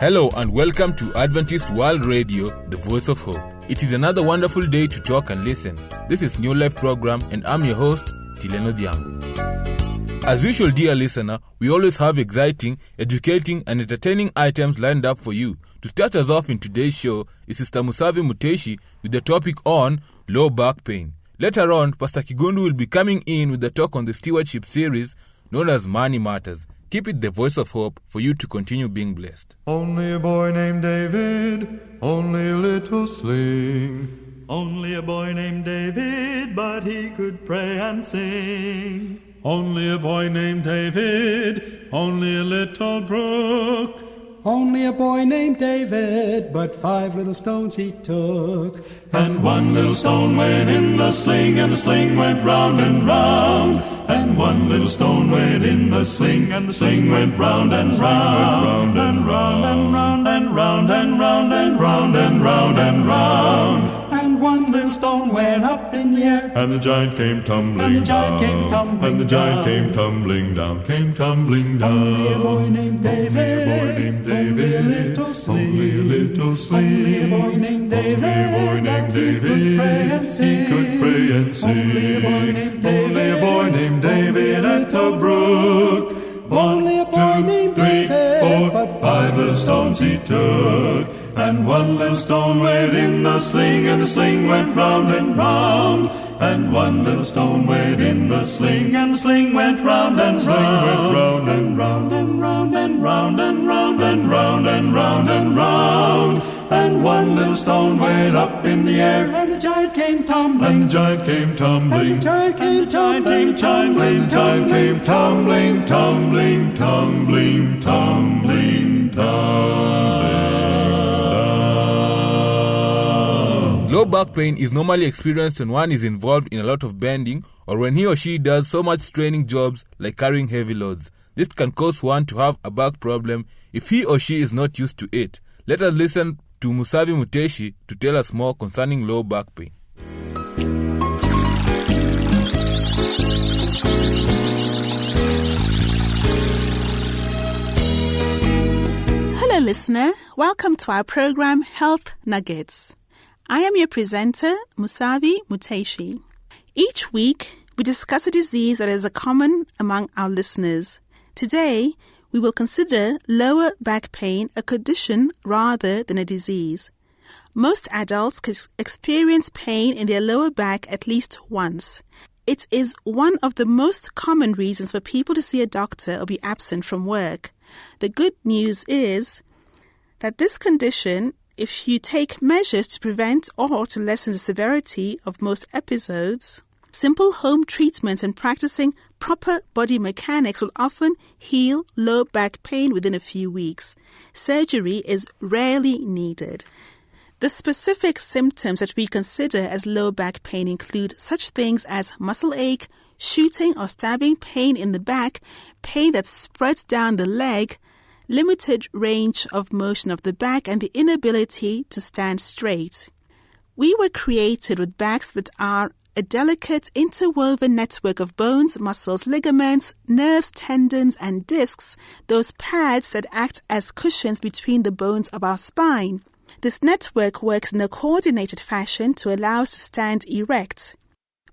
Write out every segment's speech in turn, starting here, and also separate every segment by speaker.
Speaker 1: Hello and welcome to Adventist World Radio, the voice of hope. It is another wonderful day to talk and listen. This is New Life Program and I'm your host, Tileno Diango. As usual, dear listener, we always have exciting, educating and entertaining items lined up for you. To start us off in today's show is Sister Musavi Muteshi with the topic on low back pain. Later on, Pastor Kigundu will be coming in with the talk on the stewardship series known as Money Matters. Keep it the voice of hope for you to continue being blessed.
Speaker 2: Only a boy named David, only a little sling.
Speaker 3: Only a boy named David, but he could pray and sing.
Speaker 4: Only a boy named David, only a little brook.
Speaker 5: Only a boy named David, but 5 little stones he took.
Speaker 3: And 1 little stone went in the sling, and the sling went round and round. And 1 little stone went in the sling, and the sling went round and round. And round and round and round and round and round and round and round.
Speaker 5: And 1 little stone went up in the air,
Speaker 2: and the giant came tumbling
Speaker 5: and the giant came tumbling
Speaker 2: and the giant
Speaker 5: down.
Speaker 2: came tumbling down, came tumbling down.
Speaker 5: Only a boy named David,
Speaker 2: only a boy named David,
Speaker 5: only a little sling,
Speaker 2: only a little sling.
Speaker 5: Only a boy named David,
Speaker 2: only a boy named David,
Speaker 5: he could pray and sing.
Speaker 2: He could pray and sing.
Speaker 5: Only a boy named David,
Speaker 2: only a boy named David at the brook.
Speaker 5: Only a boy named
Speaker 2: 3,
Speaker 5: David,
Speaker 2: 4,
Speaker 5: but
Speaker 2: 5 little stones he took. And 1 little stone went in the sling, and the sling went round and round. And 1 little stone went in the sling, and the sling went round and round. And round and round and round and round and round and round and round. And 1 little stone went up in the air,
Speaker 5: and the giant came tumbling.
Speaker 2: and the giant came tumbling.
Speaker 5: And the giant came tumbling, tumbling,
Speaker 2: And the giant came tumbling, tumbling, tumbling, tumbling, tumbling.
Speaker 1: Low back pain is normally experienced when one is involved in a lot of bending or when he or she does so much straining jobs like carrying heavy loads. This can cause one to have a back problem if he or she is not used to it. Let us listen to Musavi Muteshi to tell us more concerning low back pain.
Speaker 6: Hello listener, welcome to our program Health Nuggets. I am your presenter, Musavi Muteshi. Each week, we discuss a disease that is common among our listeners. Today, we will consider lower back pain a condition rather than a disease. Most adults experience pain in their lower back at least once. It is one of the most common reasons for people to see a doctor or be absent from work. The good news is that this condition, if you take measures to prevent or to lessen the severity of most episodes, simple home treatments and practicing proper body mechanics will often heal low back pain within a few weeks. Surgery is rarely needed. The specific symptoms that we consider as low back pain include such things as muscle ache, shooting or stabbing pain in the back, pain that spreads down the leg, limited range of motion of the back, and the inability to stand straight. We were created with backs that are a delicate interwoven network of bones, muscles, ligaments, nerves, tendons, and discs, those pads that act as cushions between the bones of our spine. This network works in a coordinated fashion to allow us to stand erect.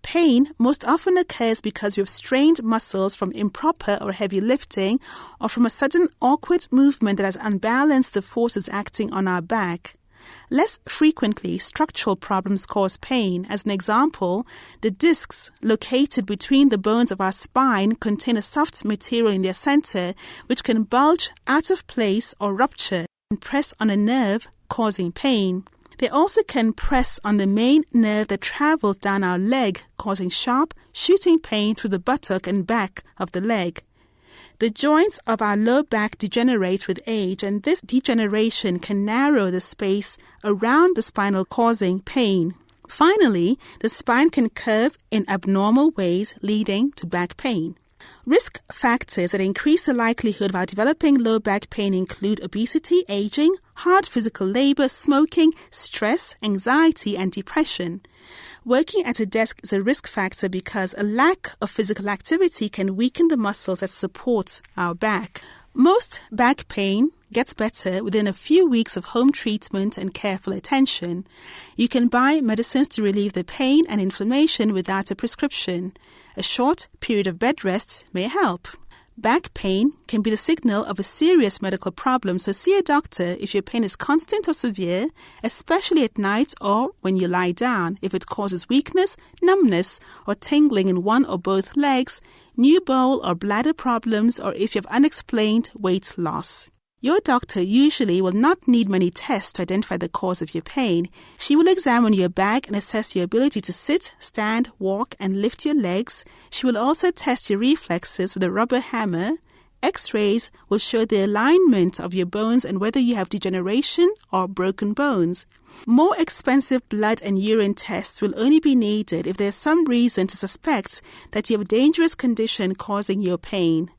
Speaker 6: Pain most often occurs because we have strained muscles from improper or heavy lifting or from a sudden awkward movement that has unbalanced the forces acting on our back. Less frequently, structural problems cause pain. As an example, the discs located between the bones of our spine contain a soft material in their center which can bulge out of place or rupture and press on a nerve, causing pain. They also can press on the main nerve that travels down our leg, causing sharp, shooting pain through the buttock and back of the leg. The joints of our low back degenerate with age, and this degeneration can narrow the space around the spinal, causing pain. Finally, the spine can curve in abnormal ways, leading to back pain. Risk factors that increase the likelihood of our developing low back pain include obesity, aging, hard physical labor, smoking, stress, anxiety, and depression. Working at a desk is a risk factor because a lack of physical activity can weaken the muscles that support our back. Most back pain gets better within a few weeks of home treatment and careful attention. You can buy medicines to relieve the pain and inflammation without a prescription. A short period of bed rest may help. Back pain can be the signal of a serious medical problem, so see a doctor if your pain is constant or severe, especially at night or when you lie down, if it causes weakness, numbness, or tingling in one or both legs, new bowel or bladder problems, or if you have unexplained weight loss. Your doctor usually will not need many tests to identify the cause of your pain. She will examine your back and assess your ability to sit, stand, walk, and lift your legs. She will also test your reflexes with a rubber hammer. X-rays will show the alignment of your bones and whether you have degeneration or broken bones. More expensive blood and urine tests will only be needed if there is some reason to suspect that you have a dangerous condition causing your pain.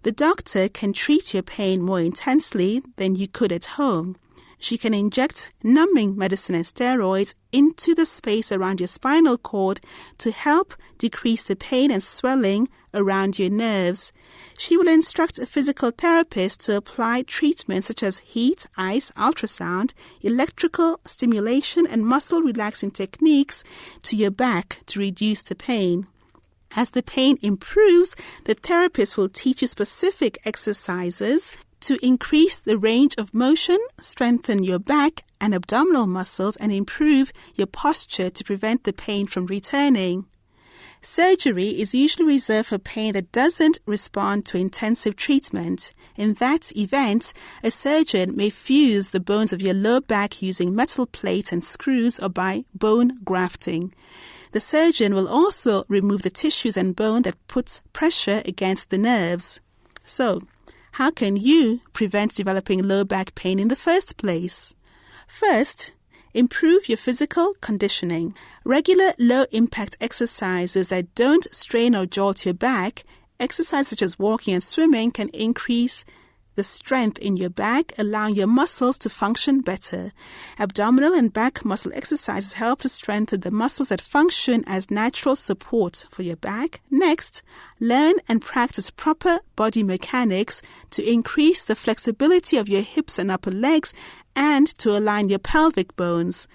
Speaker 6: The doctor can treat your pain more intensely than you could at home. She can inject numbing medicine and steroids into the space around your spinal cord to help decrease the pain and swelling around your nerves. She will instruct a physical therapist to apply treatments such as heat, ice, ultrasound, electrical stimulation, and muscle relaxing techniques to your back to reduce the pain. As the pain improves, the therapist will teach you specific exercises to increase the range of motion, strengthen your back and abdominal muscles, and improve your posture to prevent the pain from returning. Surgery is usually reserved for pain that doesn't respond to intensive treatment. In that event, a surgeon may fuse the bones of your lower back using metal plates and screws or by bone grafting. The surgeon will also remove the tissues and bone that puts pressure against the nerves. So, how can you prevent developing low back pain in the first place? First, improve your physical conditioning. Regular low-impact exercises that don't strain or jolt your back, exercises such as walking and swimming, can increase the strength in your back, allowing your muscles to function better. Abdominal and back muscle exercises help to strengthen the muscles that function as natural support for your back. Next, learn and practice proper body mechanics to increase the flexibility of your hips and upper legs and to align your pelvic bones.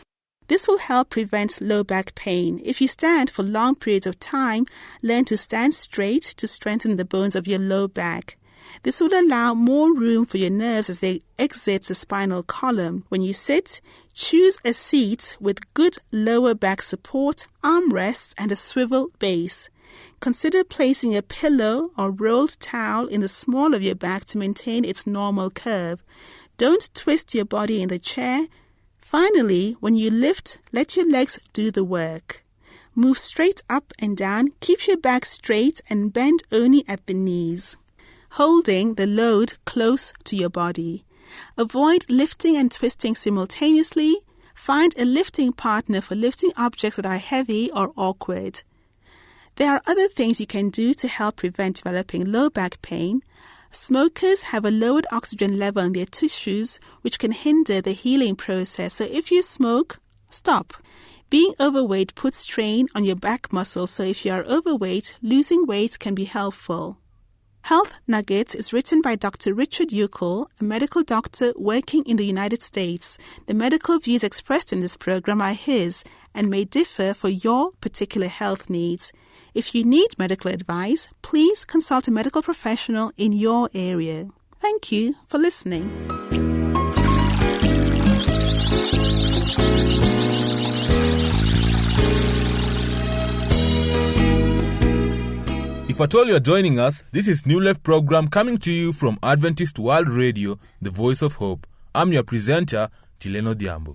Speaker 6: This will help prevent low back pain. If you stand for long periods of time, learn to stand straight to strengthen the bones of your low back. This will allow more room for your nerves as they exit the spinal column. When you sit, choose a seat with good lower back support, armrests, and a swivel base. Consider placing a pillow or rolled towel in the small of your back to maintain its normal curve. Don't twist your body in the chair. Finally, when you lift, let your legs do the work. Move straight up and down, keep your back straight, and bend only at the knees, holding the load close to your body. Avoid lifting and twisting simultaneously. Find a lifting partner for lifting objects that are heavy or awkward. There are other things you can do to help prevent developing low back pain. Smokers have a lowered oxygen level in their tissues, which can hinder the healing process. So if you smoke, stop. Being overweight puts strain on your back muscles, so if you are overweight, losing weight can be helpful. Health Nuggets is written by Dr. Richard Uckel, a medical doctor working in the United States. The medical views expressed in this program are his and may differ for your particular health needs. If you need medical advice, please consult a medical professional in your area. Thank you for listening.
Speaker 1: If at all you're joining us, this is New Life program coming to you from Adventist World Radio, the Voice of Hope. I'm your presenter, Tileno Diambo.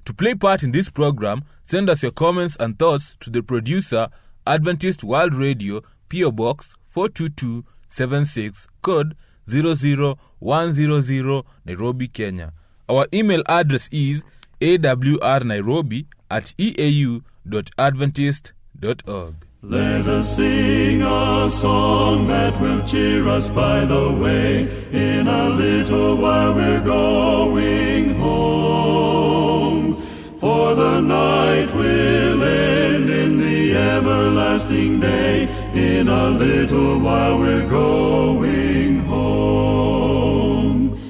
Speaker 1: To play part in this program, send us your comments and thoughts to the producer, Adventist World Radio, P.O. Box 42276, code 00100, Nairobi, Kenya. Our email address is awrnairobi@eau.adventist.org.
Speaker 2: Let us sing a song that will cheer us by the way. In a little while we're going home. For the night will end in the everlasting day. In a little while we're going home.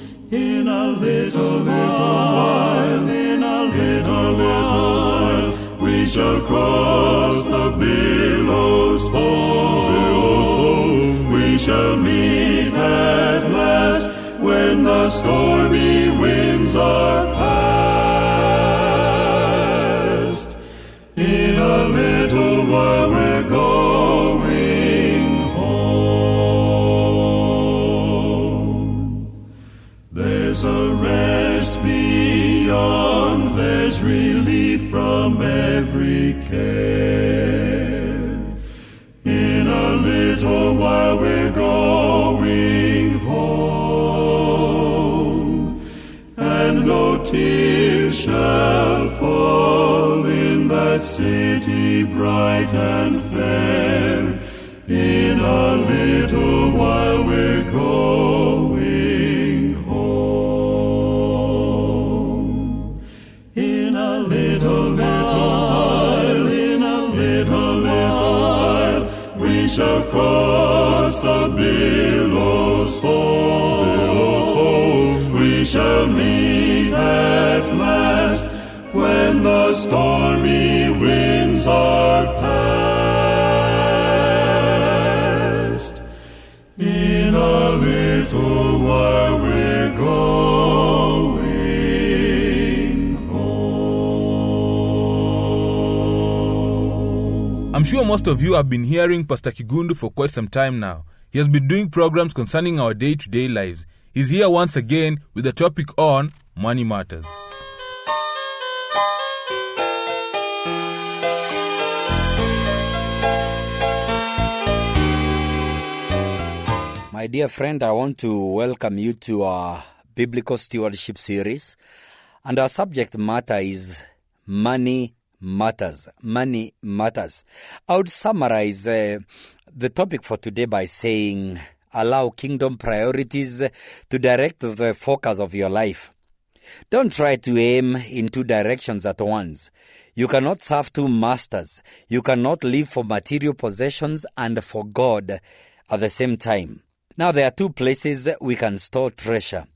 Speaker 2: little while, in a little while, we shall cross the billows foam. We shall meet at last when the stormy winds are past. In a little while we're going home. There's a rest beyond, there's relief from every care. In a little while we're going home, and no tears shall fall in that city bright and fair. In a little while we're going home. In a little while, in a little while, we shall cross the billows foam. We shall meet at last when the stormy winds are past. In a little while we're going home.
Speaker 1: I'm sure most of you have been hearing Pastor Kigundu for quite some time now. He has been doing programs concerning our day-to-day lives. He's here once again with a topic on money matters.
Speaker 7: My dear friend, I want to welcome you to our Biblical Stewardship series. And our subject matter is Money Matters. Money Matters. I would summarize the topic for today by saying, allow kingdom priorities to direct the focus of your life. Don't try to aim in two directions at once. You cannot serve two masters. You cannot live for material possessions and for God at the same time. Now, there are two places we can store treasure.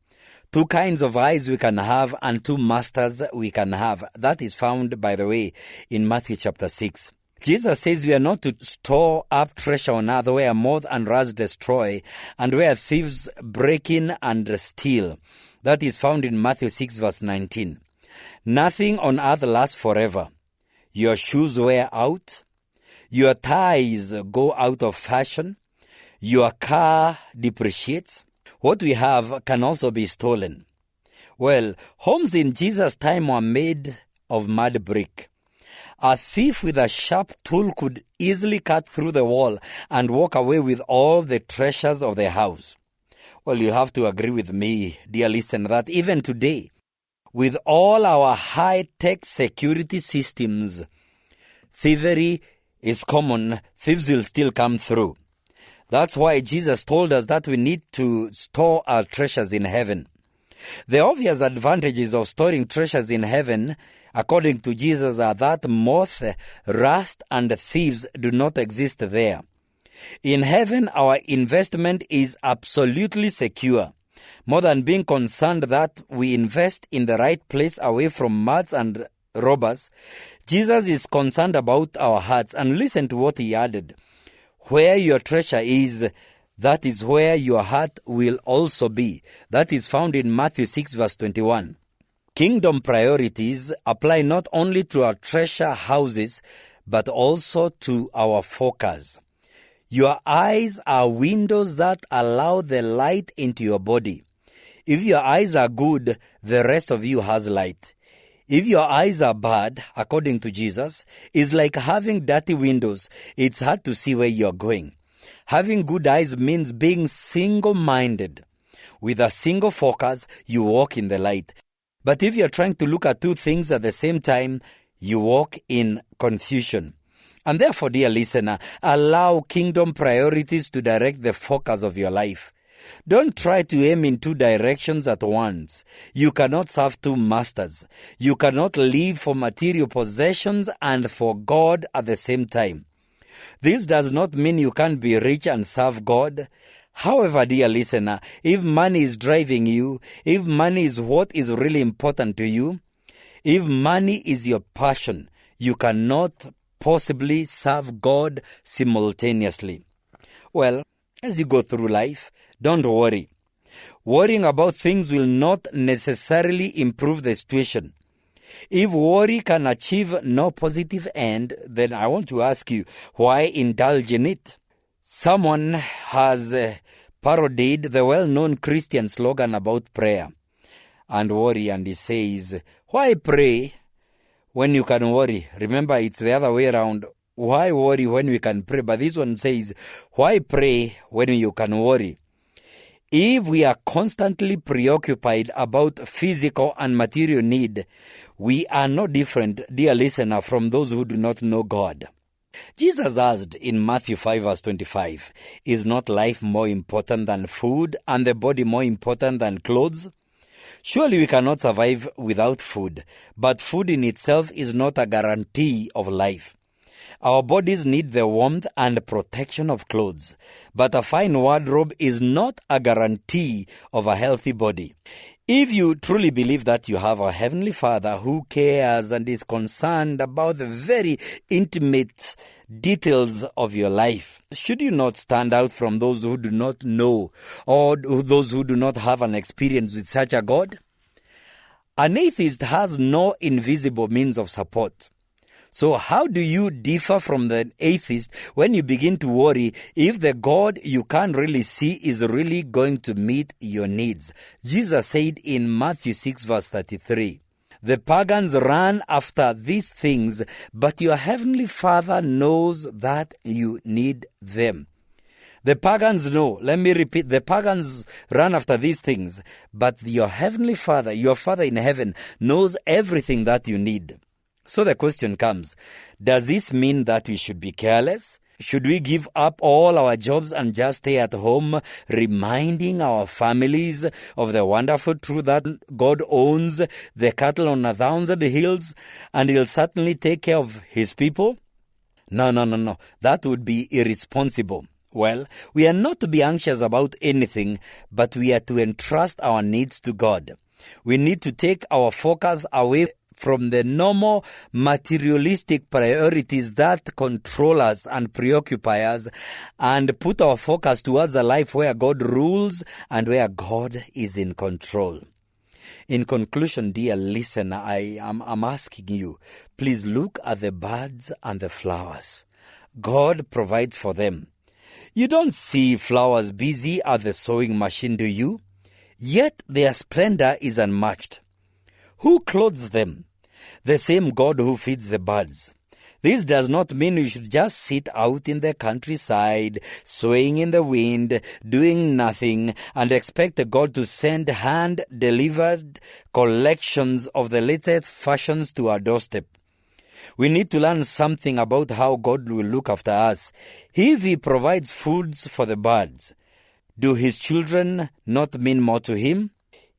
Speaker 7: Two kinds of eyes we can have and two masters we can have. That is found, by the way, in Matthew chapter 6. Jesus says we are not to store up treasure on earth where moth and rust destroy and where thieves break in and steal. That is found in Matthew 6 verse 19. Nothing on earth lasts forever. Your shoes wear out. Your ties go out of fashion. Your car depreciates. What we have can also be stolen. Well, homes in Jesus' time were made of mud brick. A thief with a sharp tool could easily cut through the wall and walk away with all the treasures of the house. Well, you have to agree with me, dear listener, that even today, with all our high-tech security systems, thievery is common. Thieves will still come through. That's why Jesus told us that we need to store our treasures in heaven. The obvious advantages of storing treasures in heaven, according to Jesus, are that moth, rust, and thieves do not exist there. In heaven, our investment is absolutely secure. More than being concerned that we invest in the right place away from muds and robbers, Jesus is concerned about our hearts. And listen to what he added. Where your treasure is, that is where your heart will also be. That is found in Matthew 6 verse 21. Kingdom priorities apply not only to our treasure houses, but also to our focus. Your eyes are windows that allow the light into your body. If your eyes are good, the rest of you has light. If your eyes are bad, according to Jesus, it's like having dirty windows. It's hard to see where you're going. Having good eyes means being single-minded. With a single focus, you walk in the light. But if you're trying to look at two things at the same time, you walk in confusion. And therefore, dear listener, allow kingdom priorities to direct the focus of your life. Don't try to aim in two directions at once. You cannot serve two masters. You cannot live for material possessions and for God at the same time. This does not mean you can't be rich and serve God. However, dear listener, if money is driving you, if money is what is really important to you, if money is your passion, you cannot possibly serve God simultaneously. Well, as you go through life, don't worry. Worrying about things will not necessarily improve the situation. If worry can achieve no positive end, then I want to ask you, why indulge in it? Someone has parodied the well-known Christian slogan about prayer and worry, and he says, why pray when you can worry? Remember, it's the other way around. Why worry when we can pray? But this one says, why pray when you can worry? If we are constantly preoccupied about physical and material need, we are no different, dear listener, from those who do not know God. Jesus asked in Matthew 5 verse 25, is not life more important than food and the body more important than clothes? Surely we cannot survive without food, but food in itself is not a guarantee of life. Our bodies need the warmth and protection of clothes, but a fine wardrobe is not a guarantee of a healthy body. If you truly believe that you have a Heavenly Father who cares and is concerned about the very intimate details of your life, should you not stand out from those who do not know or those who do not have an experience with such a God? An atheist has no invisible means of support. So how do you differ from the atheist when you begin to worry if the God you can't really see is really going to meet your needs? Jesus said in Matthew 6 verse 33, the pagans run after these things, but your heavenly Father knows that you need them. The pagans know, let me repeat, the pagans run after these things, but your heavenly Father, your Father in heaven, knows everything that you need. So the question comes, does this mean that we should be careless? Should we give up all our jobs and just stay at home, reminding our families of the wonderful truth that God owns the cattle on 1,000 hills and He'll certainly take care of His people? No. That would be irresponsible. Well, we are not to be anxious about anything, but we are to entrust our needs to God. We need to take our focus away from the normal materialistic priorities that control us and preoccupy us, and put our focus towards a life where God rules and where God is in control. In conclusion, dear listener, I'm asking you, please look at the birds and the flowers. God provides for them. You don't see flowers busy at the sewing machine, do you? Yet their splendor is unmatched. Who clothes them? The same God who feeds the birds. This does not mean we should just sit out in the countryside, swaying in the wind, doing nothing, and expect God to send hand-delivered collections of the latest fashions to our doorstep. We need to learn something about how God will look after us. If He provides foods for the birds, do His children not mean more to Him?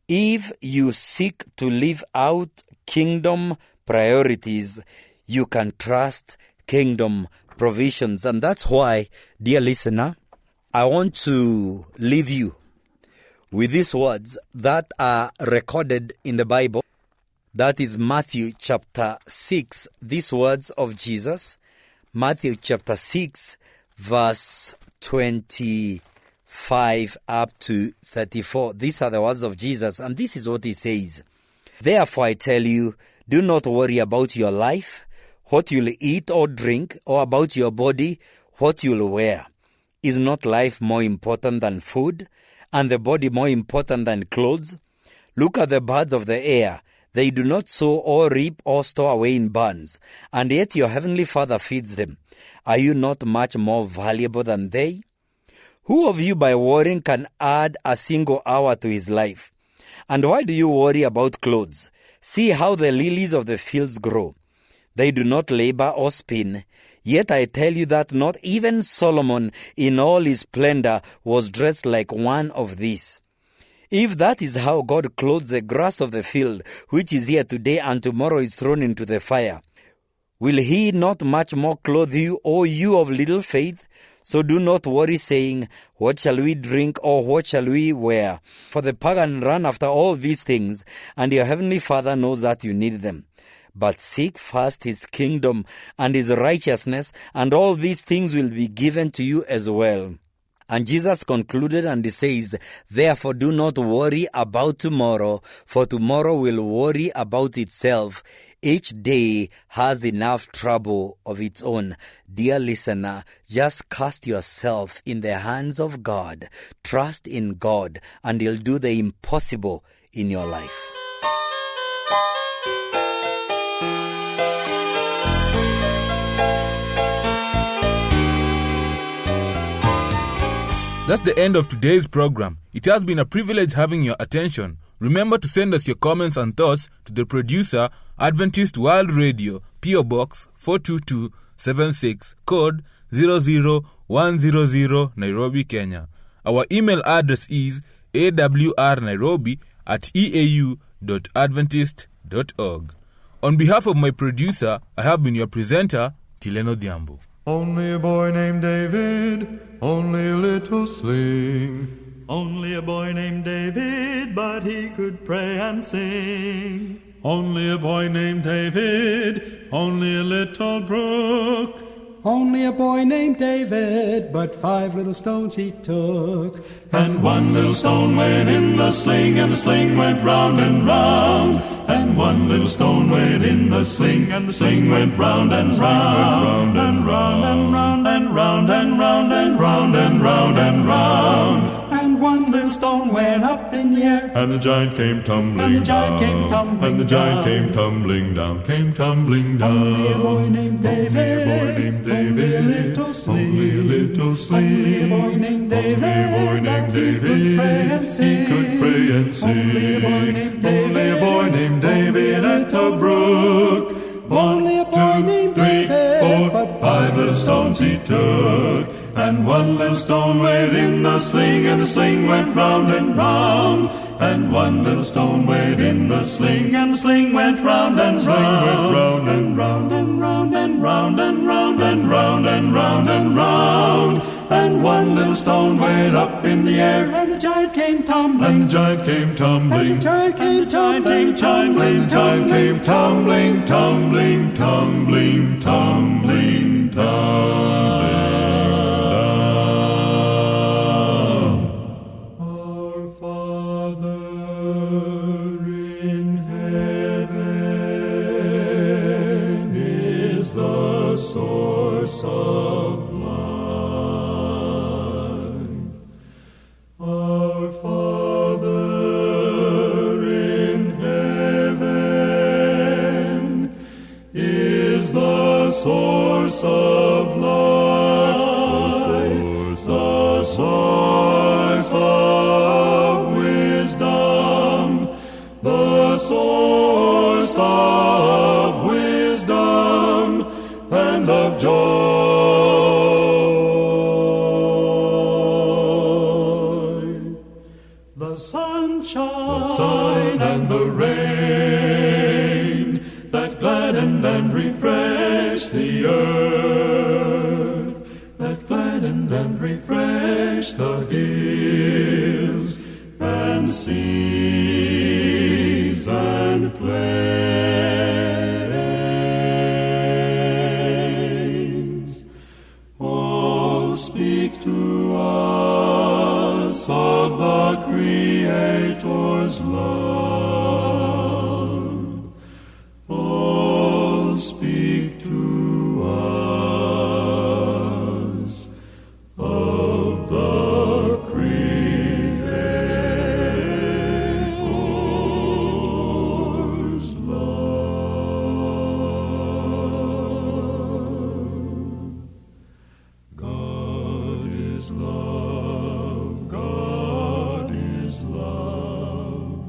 Speaker 7: If you seek to live out kingdom priorities, you can trust kingdom provisions. And that's why, dear listener, I want to leave you with these words that are recorded in the Bible. That is Matthew chapter 6. These words of Jesus, Matthew chapter 6, verse 25 up to 34. These are the words of Jesus, and this is what He says. Therefore I tell you, do not worry about your life, what you'll eat or drink, or about your body, what you'll wear. Is not life more important than food, and the body more important than clothes? Look at the birds of the air. They do not sow or reap or store away in barns, and yet your heavenly Father feeds them. Are you not much more valuable than they? Who of you by worrying can add a single hour to his life? And why do you worry about clothes? See how the lilies of the fields grow. They do not labor or spin. Yet I tell you that not even Solomon in all his splendor was dressed like one of these. If that is how God clothes the grass of the field, which is here today and tomorrow is thrown into the fire, will He not much more clothe you, O you of little faith? So do not worry, saying, what shall we drink, or what shall we wear? For the pagan run after all these things, and your heavenly Father knows that you need them. But seek first his kingdom and his righteousness, and all these things will be given to you as well. And Jesus concluded and he says, therefore do not worry about tomorrow, for tomorrow will worry about itself. Each day has enough trouble of its own. Dear listener, just cast yourself in the hands of God. Trust in God, and he'll do the impossible in your life.
Speaker 1: That's the end of today's program. It has been a privilege having your attention. Remember to send us your comments and thoughts to the producer, Adventist World Radio, P.O. Box 42276, code 00100, Nairobi, Kenya. Our email address is awrnairobi@eau.adventist.org. On behalf of my producer, I have been your presenter, Tileno Diambo.
Speaker 3: Only a boy named David, only a little sling.
Speaker 2: Only a boy named David, but he could pray and sing.
Speaker 4: Only a boy named David, only a little brook.
Speaker 5: Only a boy named David, but 5 little stones he took.
Speaker 2: And one little stone went in the sling, and the sling went round and round. And one little stone went in the sling, and the sling went round and round, and round and round and round and round and round and round and round.
Speaker 5: And one little stone went up in the air,
Speaker 3: And the giant came tumbling
Speaker 5: and the giant came
Speaker 3: down.
Speaker 5: tumbling
Speaker 3: And the giant
Speaker 5: down.
Speaker 3: came tumbling down, came tumbling down.
Speaker 5: Only a boy named David,
Speaker 3: Only a boy named David,
Speaker 5: only a little sling.
Speaker 3: only a little sling.
Speaker 5: Only a boy named David,
Speaker 3: Only a boy named
Speaker 5: he could
Speaker 3: David,
Speaker 5: pray and
Speaker 3: he could pray and
Speaker 5: sing.
Speaker 3: sing.
Speaker 5: Only a boy named David,
Speaker 3: Only a boy named David at a brook.
Speaker 5: Only a boy named
Speaker 3: 2, 3,
Speaker 5: David,
Speaker 3: 4,
Speaker 5: but
Speaker 3: 5 little stones he took.
Speaker 2: And one little stone went in the sling, and the sling went round and round. And one little stone went in the sling, and the sling went round and round, and round and round and round and round and round and round and round. And one little stone went up in the air,
Speaker 5: and the giant came tumbling.
Speaker 3: And the giant came tumbling.
Speaker 5: And the giant came tumbling, tumbling,
Speaker 3: And the giant came tumbling, tumbling, tumbling, tumbling, tumbling. Our Father in heaven is the source of life. Our Father in heaven is the source of life, the source of wisdom, the source of wisdom and of joy.
Speaker 2: the sunshine,
Speaker 3: The sun and the rain that gladdened and refreshed the earth, that gladdened and refreshed the hills and seas and plains. Oh, speak to us of the Creator's love. Oh, speak to us of the Creator's love. God is love, God is love.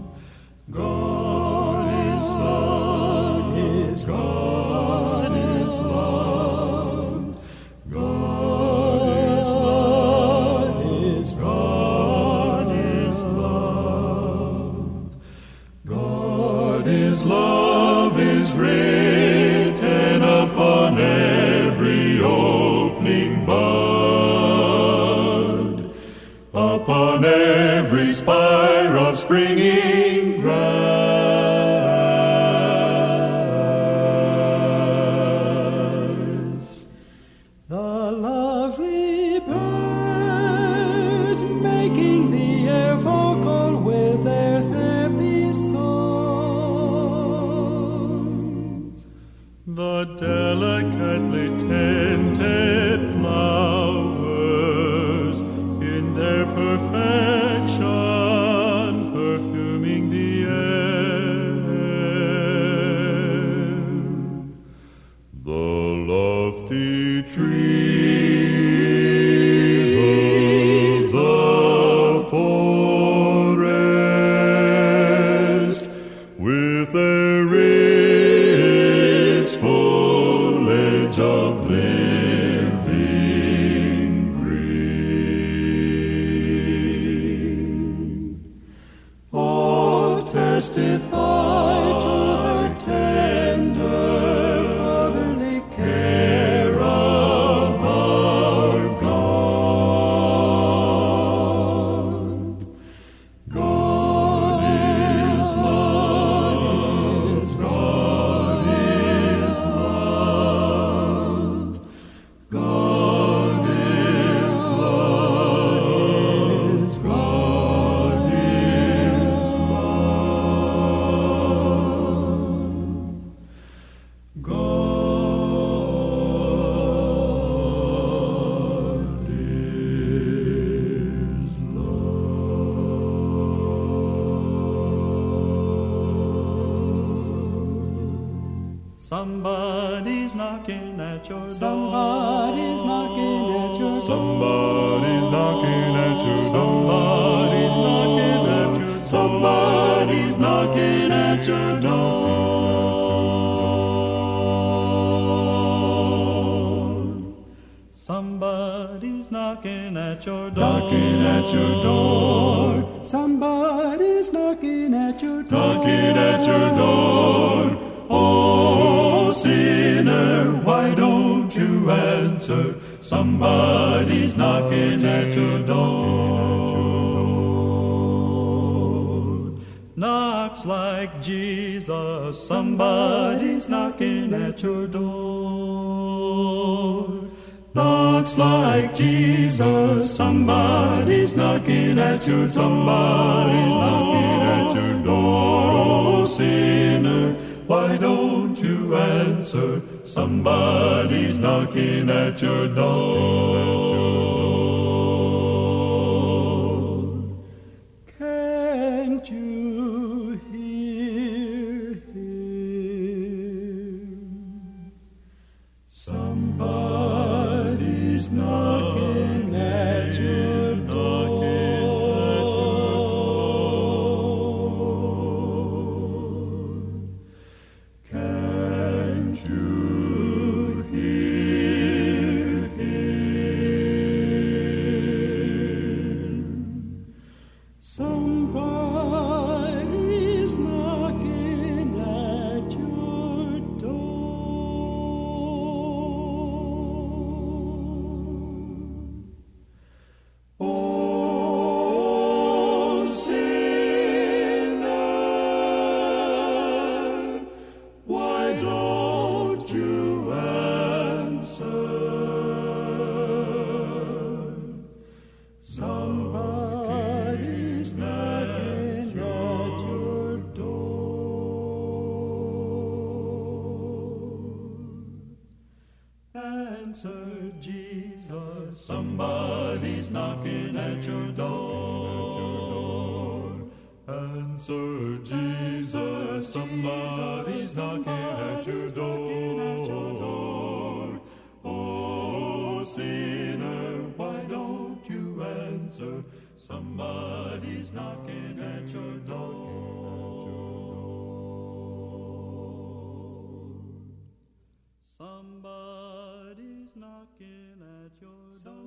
Speaker 2: every spire of springing grass.
Speaker 5: The lovely birds making the air vocal with their happy songs.
Speaker 4: The delicately tinted flowers in their perfection, perfuming the air. The lofty trees of the forest with their rich foliage of living green,
Speaker 5: All testify to the tender fatherly care of our God. God is love. God is love. God is love. God is love. God is love.
Speaker 2: Somebody's knocking at your door.
Speaker 5: Somebody's knocking at your door.
Speaker 4: somebody's knocking at your door.
Speaker 2: Somebody's knocking at your door. Somebody's knocking at your door.
Speaker 5: Knocking
Speaker 2: at your door.
Speaker 5: Somebody's knocking at your door.
Speaker 2: Knocking at your door. Oh, sinner, why don't you answer? Somebody's knocking at your door. Knocks like Jesus. Somebody's knocking at your door. Knocks like Jesus. Somebody's knocking at your door. Somebody's knocking at your door. Oh, sinner, why don't you answer? Somebody's knocking at your door.
Speaker 5: Can't you hear him? Somebody's knocking at your door. Can't you hear him? Somebody's knocking at your door. Oh, sinner, why don't you answer? Somebody's knocking at your door. Answer, Jesus.
Speaker 2: Somebody's knocking at your door. Answer, Jesus. Somebody's knocking at your door. Oh, sinner, why don't you answer? Somebody's knocking at your door. Somebody's knocking at your door.